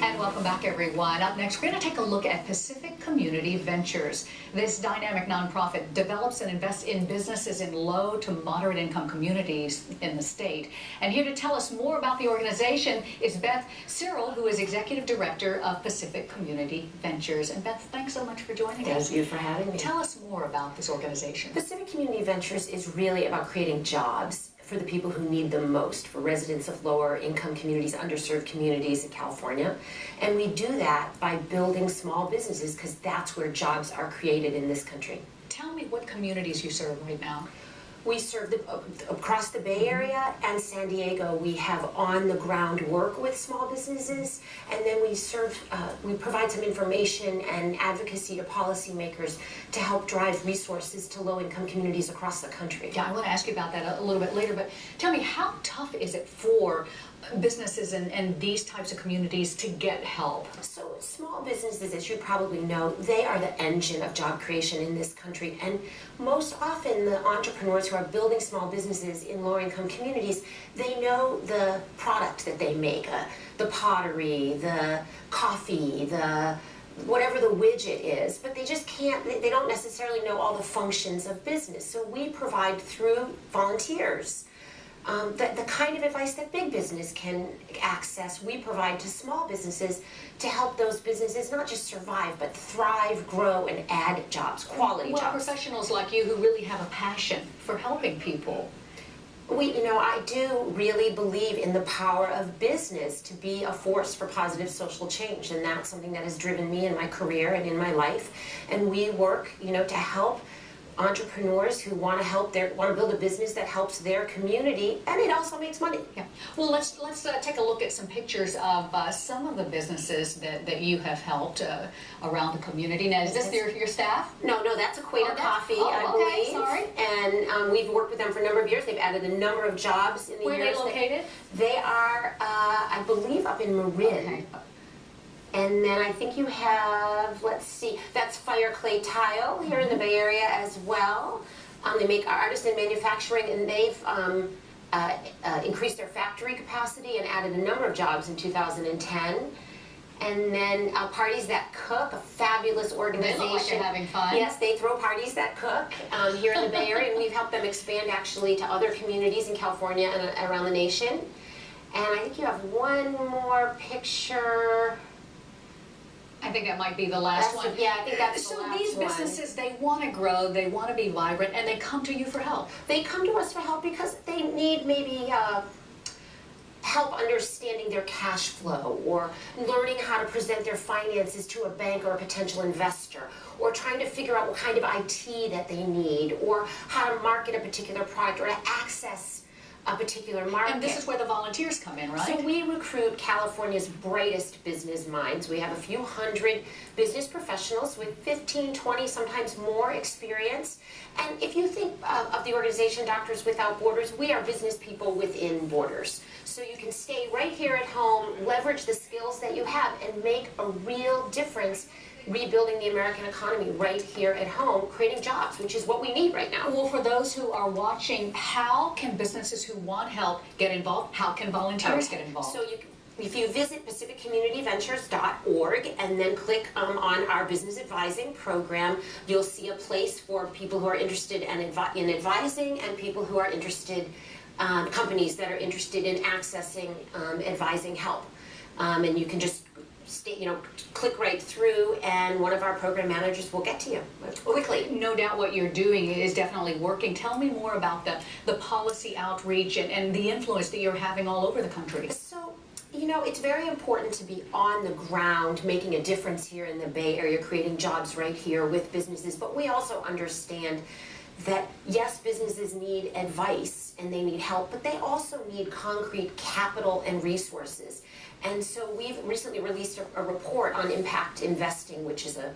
And welcome back, everyone. Up next, we're going to take a look at Pacific Community Ventures. This dynamic nonprofit develops and invests in businesses in low to moderate income communities in the state. And here to tell us more about the organization is Beth Sirull, who is Executive Director of Pacific Community Ventures. And Beth, thanks so much for joining us. Thank you for having me. Tell us more about this organization. Pacific Community Ventures is really about creating jobs for the people who need them most, for residents of lower income communities, underserved communities in California. And we do that by building small businesses because that's where jobs are created in this country. Tell me what communities you serve right now. We serve across the Bay Area and San Diego. We have on-the-ground work with small businesses, and then we provide some information and advocacy to policymakers to help drive resources to low-income communities across the country. Yeah, I want to ask you about that a little bit later, but tell me, how tough is it for businesses and these types of communities to get help? So small businesses, as you probably know, they are the engine of job creation in this country, and most often the entrepreneurs who are building small businesses in lower income communities, they know the product that they make, the pottery, the coffee, the whatever the widget is, but they just can't, they don't necessarily know all the functions of business. So we provide through volunteers the kind of advice that big business can access, we provide to small businesses to help those businesses not just survive, but thrive, grow, and add jobs, quality jobs. Professionals like you who really have a passion for helping people. I do really believe in the power of business to be a force for positive social change, and that's something that has driven me in my career and in my life. And we work, to help entrepreneurs who want to build a business that helps their community, and it also makes money. Yeah. Well, let's take a look at some pictures of some of the businesses that you have helped around the community. Now, is this your staff? No, that's Equator Coffee, I believe. Sorry. And we've worked with them for a number of years. They've added a number of jobs in the years. Where are they located? They are, I believe, up in Marin. Okay. And then I think you have, let's see, that's Fire Clay Tile here in the Bay Area as well. They make artisan manufacturing, and they've increased their factory capacity and added a number of jobs in 2010. And then Parties That Cook, a fabulous organization. They look like they're having fun. Yes, they throw parties that cook here in the Bay Area, and we've helped them expand actually to other communities in California and around the nation. And I think you have one more picture. I think that might be the last one. Yeah, I think that's the last one. So these businesses, they want to grow, they want to be vibrant, and they come to you for help. They come to us for help because they need maybe help understanding their cash flow, or learning how to present their finances to a bank or a potential investor, or trying to figure out what kind of IT that they need, or how to market a particular product, or to access a particular market. And this is where the volunteers come in, right? So we recruit California's brightest business minds. We have a few hundred business professionals with 15, 20, sometimes more experience. And if you think of the organization Doctors Without Borders, we are business people within borders. So you can stay right here at home, leverage the skills that you have, and make a real difference rebuilding the American economy right here at home, creating jobs, which is what we need right now. Well, for those who are watching, how can businesses who want help get involved? How can volunteers get involved? So if you visit pacificcommunityventures.org and then click on our business advising program, you'll see a place for people who are interested in advising, and people who are interested, companies that are interested in accessing advising help. And you can just click right through, and one of our program managers will get to you quickly. No doubt what you're doing is definitely working. Tell me more about the policy outreach and the influence that you're having all over the country. So, it's very important to be on the ground, making a difference here in the Bay Area, creating jobs right here with businesses. But we also understand that, yes, businesses need advice and they need help, but they also need concrete capital and resources. And so we've recently released a report on impact investing, which is a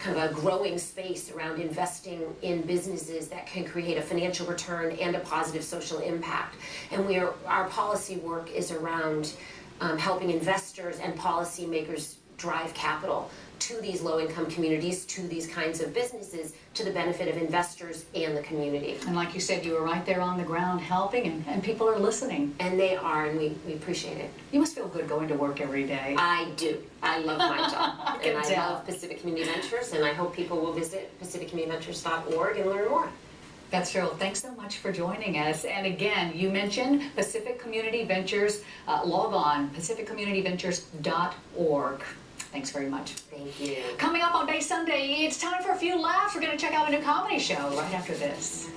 kind of a growing space around investing in businesses that can create a financial return and a positive social impact. And our policy work is around helping investors and policymakers drive capital to these low-income communities, to these kinds of businesses, to the benefit of investors and the community. And like you said, you were right there on the ground helping, and people are listening. And they are, and we appreciate it. You must feel good going to work every day. I do. I love my job. can And I tell. love Pacific Community Ventures, and I hope people will visit pacificcommunityventures.org and learn more. That's Sirull. Thanks so much for joining us. And again, you mentioned Pacific Community Ventures. Log on, pacificcommunityventures.org. Thanks very much. Thank you. Coming up on Bay Sunday, it's time for a few laughs. We're going to check out a new comedy show right after this.